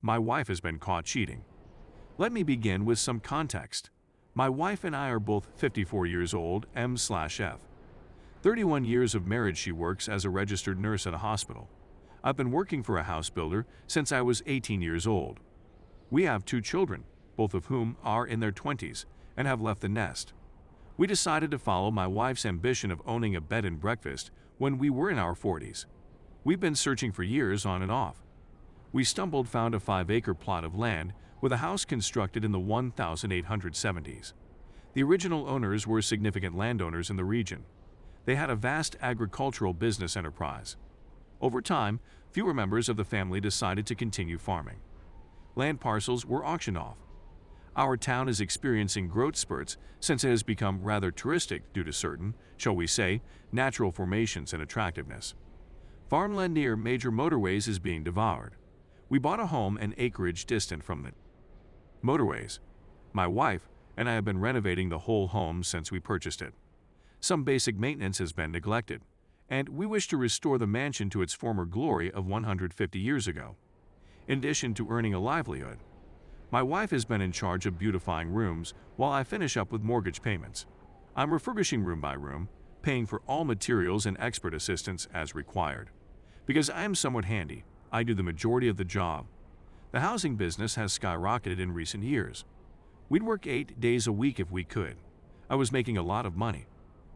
My wife has been caught cheating. Let me begin with some context. My wife and I are both 54 years old, M/F. 31 years of marriage. She works as a registered nurse at a hospital. I've been working for a house builder since I was 18 years old. We have 2 children, both of whom are in their 20s and have left the nest. We decided to follow my wife's ambition of owning a bed and breakfast when we were in our 40s. We've been searching for years on and off. We found a 5-acre plot of land with a house constructed in the 1870s. The original owners were significant landowners in the region. They had a vast agricultural business enterprise. Over time, fewer members of the family decided to continue farming. Land parcels were auctioned off. Our town is experiencing growth spurts since it has become rather touristic due to certain, shall we say, natural formations and attractiveness. Farmland near major motorways is being devoured. We bought a home and acreage distant from the motorways. My wife and I have been renovating the whole home since we purchased it. Some basic maintenance has been neglected, and we wish to restore the mansion to its former glory of 150 years ago. In addition to earning a livelihood, my wife has been in charge of beautifying rooms while I finish up with mortgage payments. I'm refurbishing room by room, paying for all materials and expert assistance as required. Because I am somewhat handy, I do the majority of the job. The housing business has skyrocketed in recent years. We'd work 8 days a week if we could. I was making a lot of money.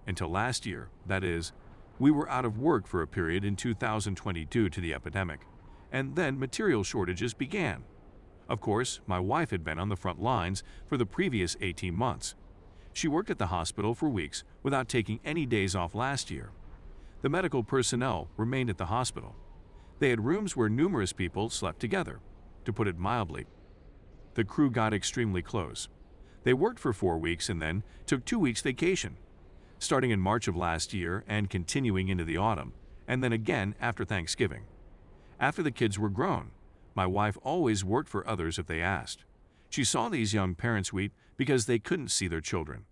Until last year, that is, we were out of work for a period in 2020 due to the epidemic, and then material shortages began. Of course, my wife had been on the front lines for the previous 18 months. She worked at the hospital for weeks without taking any days off last year. The medical personnel remained at the hospital. They had rooms where numerous people slept together. To put it mildly, the crew got extremely close. They worked for 4 weeks and then took 2 weeks vacation, starting in March of last year and continuing into the autumn, and then again after Thanksgiving. After the kids were grown, my wife always worked for others if they asked. She saw these young parents weep because they couldn't see their children.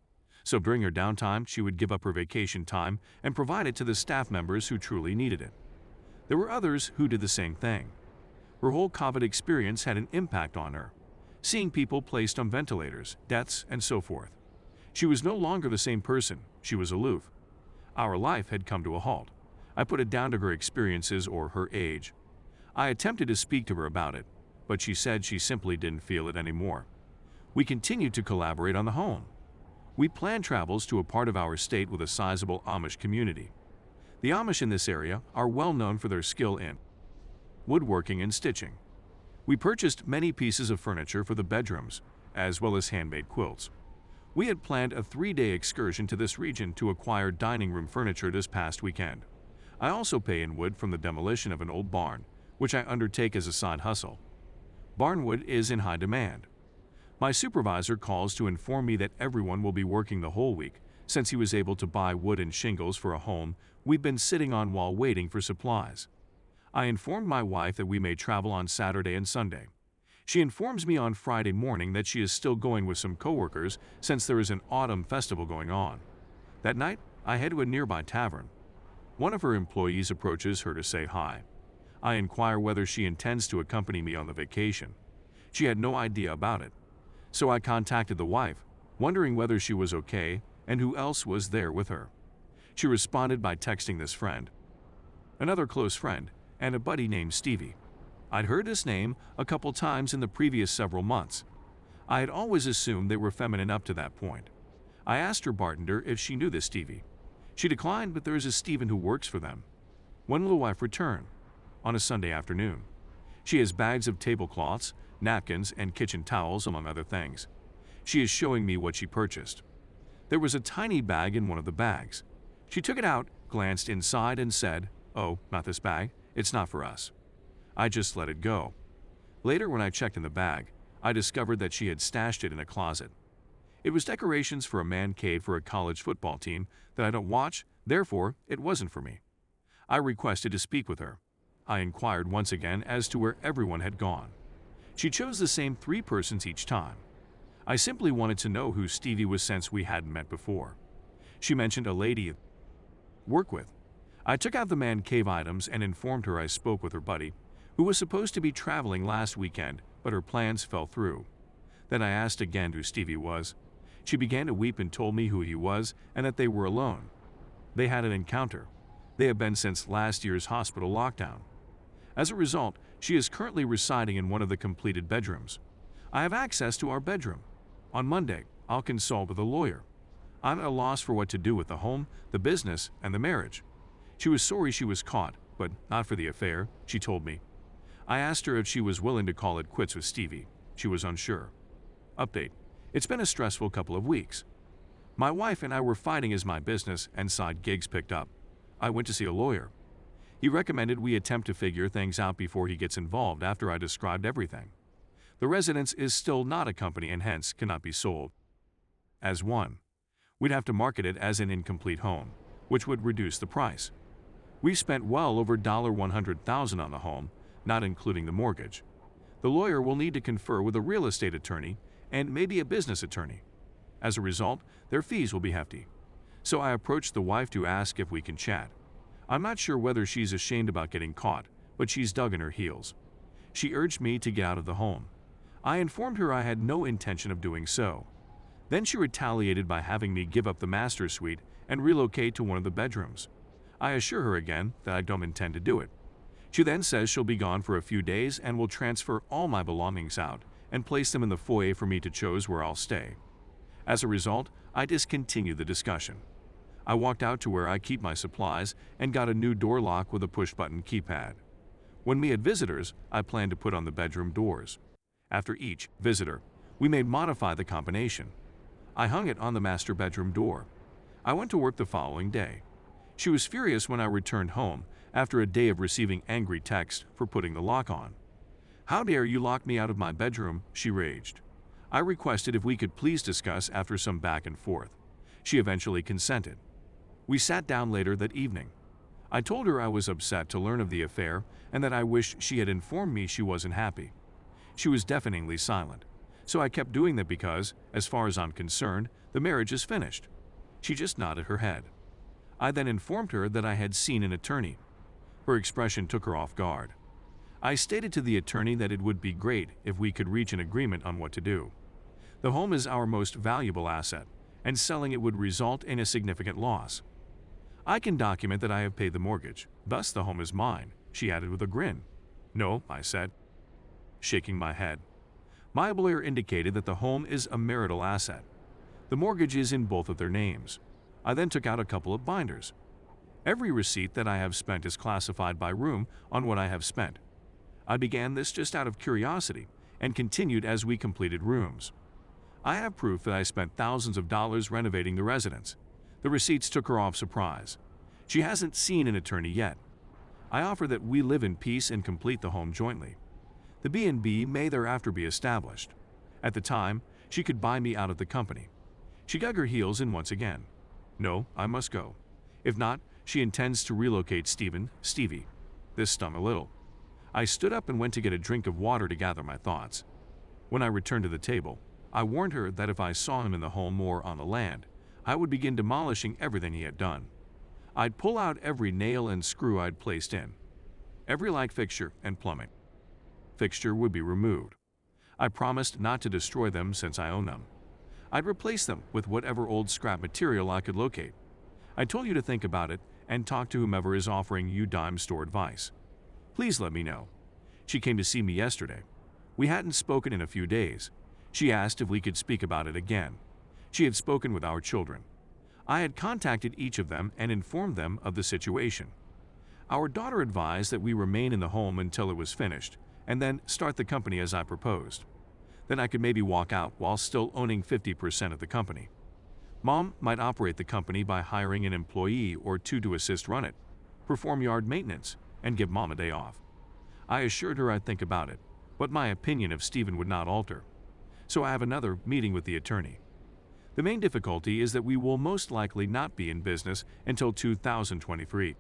So during her downtime, she would give up her vacation time and provide it to the staff members who truly needed it. There were others who did the same thing. Her whole COVID experience had an impact on her, seeing people placed on ventilators, deaths, and so forth. She was no longer the same person. She was aloof. Our life had come to a halt. I put it down to her experiences or her age. I attempted to speak to her about it, but she said she simply didn't feel it anymore. We continued to collaborate on the home. We planned travels to a part of our state with a sizable Amish community. The Amish in this area are well known for their skill in woodworking and stitching. We purchased many pieces of furniture for the bedrooms, as well as handmade quilts. We had planned a 3-day excursion to this region to acquire dining room furniture this past weekend. I also pay in wood from the demolition of an old barn, which I undertake as a side hustle. Barnwood is in high demand. My supervisor calls to inform me that everyone will be working the whole week since he was able to buy wood and shingles for a home we've been sitting on while waiting for supplies. I informed my wife that we may travel on Saturday and Sunday. She informs me on Friday morning that she is still going with some coworkers since there is an autumn festival going on. That night, I head to a nearby tavern. One of her employees approaches her to say hi. I inquire whether she intends to accompany me on the vacation. She had no idea about it. So I contacted the wife, wondering whether she was okay and who else was there with her. She responded by texting this friend, another close friend, and a buddy named Stevie. I'd heard this name a couple times in the previous several months. I had always assumed they were feminine up to that point. I asked her bartender if she knew this Stevie. She declined, but there is a Steven who works for them. When will the wife return? On a Sunday afternoon. She has bags of tablecloths, napkins, and kitchen towels, among other things. She is showing me what she purchased. There was a tiny bag in one of the bags. She took it out, glanced inside, and said, "Oh, not this bag. It's not for us." I just let it go. Later, when I checked in the bag, I discovered that she had stashed it in a closet. It was decorations for a man cave for a college football team that I don't watch, therefore it wasn't for me. I requested to speak with her. I inquired once again as to where everyone had gone. She chose the same 3 persons each time. I simply wanted to know who Stevie was since we hadn't met before. She mentioned a lady I work with. I took out the man cave items and informed her I spoke with her buddy, who was supposed to be traveling last weekend, but her plans fell through. Then I asked again who Stevie was. She began to weep and told me who he was and that they were alone. They had an encounter. They have been since last year's hospital lockdown. As a result, she is currently residing in one of the completed bedrooms. I have access to our bedroom. On Monday, I'll consult with a lawyer. I'm at a loss for what to do with the home, the business, and the marriage. She was sorry she was caught, but not for the affair, she told me. I asked her if she was willing to call it quits with Stevie. She was unsure. Update. It's been a stressful couple of weeks. My wife and I were fighting as my business and side gigs picked up. I went to see a lawyer. He recommended we attempt to figure things out before he gets involved after I described everything. The residence is still not a company and hence cannot be sold as one. We'd have to market it as an incomplete home, which would reduce the price. We've spent well over $100,000 on the home, not including the mortgage. The lawyer will need to confer with a real estate attorney and maybe a business attorney. As a result, their fees will be hefty. So I approached the wife to ask if we can chat. I'm not sure whether she's ashamed about getting caught, but she's dug in her heels. She urged me to get out of the home. I informed her I had no intention of doing so. Then she retaliated by having me give up the master suite and relocate to one of the bedrooms. I assure her again that I don't intend to do it. She then says she'll be gone for a few days and will transfer all my belongings out and place them in the foyer for me to choose where I'll stay. As a result, I discontinued the discussion. I walked out to where I keep my supplies and got a new door lock with a push-button keypad. When we had visitors, I planned to put on the bedroom doors. After each visitor, we may modify the combination. I hung it on the master bedroom door. I went to work the following day. She was furious when I returned home after a day of receiving angry texts for putting the lock on. "How dare you lock me out of my bedroom?" she raged. I requested if we could please discuss after some back and forth. She eventually consented. We sat down later that evening. I told her I was upset to learn of the affair and that I wished she had informed me she wasn't happy. She was deafeningly silent, so I kept doing that because, as far as I'm concerned, the marriage is finished. She just nodded her head. I then informed her that I had seen an attorney. Her expression took her off guard. I stated to the attorney that it would be great if we could reach an agreement on what to do. The home is our most valuable asset, and selling it would result in a significant loss. I can document that I have paid the mortgage, thus the home is mine, she added with a grin. No, I said, shaking my head. My lawyer indicated that the home is a marital asset. The mortgage is in both of their names. I then took out a couple of binders. Every receipt that I have spent is classified by room on what I have spent. I began this just out of curiosity and continued as we completed rooms. I have proof that I spent thousands of dollars renovating the residence. The receipts took her off surprise. She hasn't seen an attorney yet. I offer that we live in peace and complete the home jointly. The B&B may thereafter be established. At the time, she could buy me out of the company. She dug her heels in once again. No, I must go. If not, she intends to relocate Stevie. This stung a little. I stood up and went to get a drink of water to gather my thoughts. When I returned to the table, I warned her that if I saw him in the home or on the land, I would begin demolishing everything he had done. I'd pull out every nail and screw I'd placed in. Every light fixture and plumbing fixture would be removed. I promised not to destroy them since I own them. I'd replace them with whatever old scrap material I could locate. I told you to think about it and talk to whomever is offering you dime store advice. Please let me know. She came to see me yesterday. We hadn't spoken in a few days. She asked if we could speak about it again. She had spoken with our children. I had contacted each of them and informed them of the situation. Our daughter advised that we remain in the home until it was finished, and then start the company as I proposed. Then I could maybe walk out while still owning 50% of the company. Mom might operate the company by hiring an employee or two to assist run it, perform yard maintenance, and give Mom a day off. I assured her I'd think about it, but my opinion of Stephen would not alter. So I have another meeting with the attorney. The main difficulty is that we will most likely not be in business until 2023.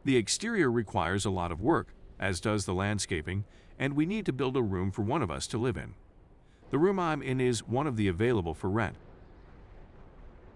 The exterior requires a lot of work, as does the landscaping, and we need to build a room for one of us to live in. The room I'm in is one of the available for rent.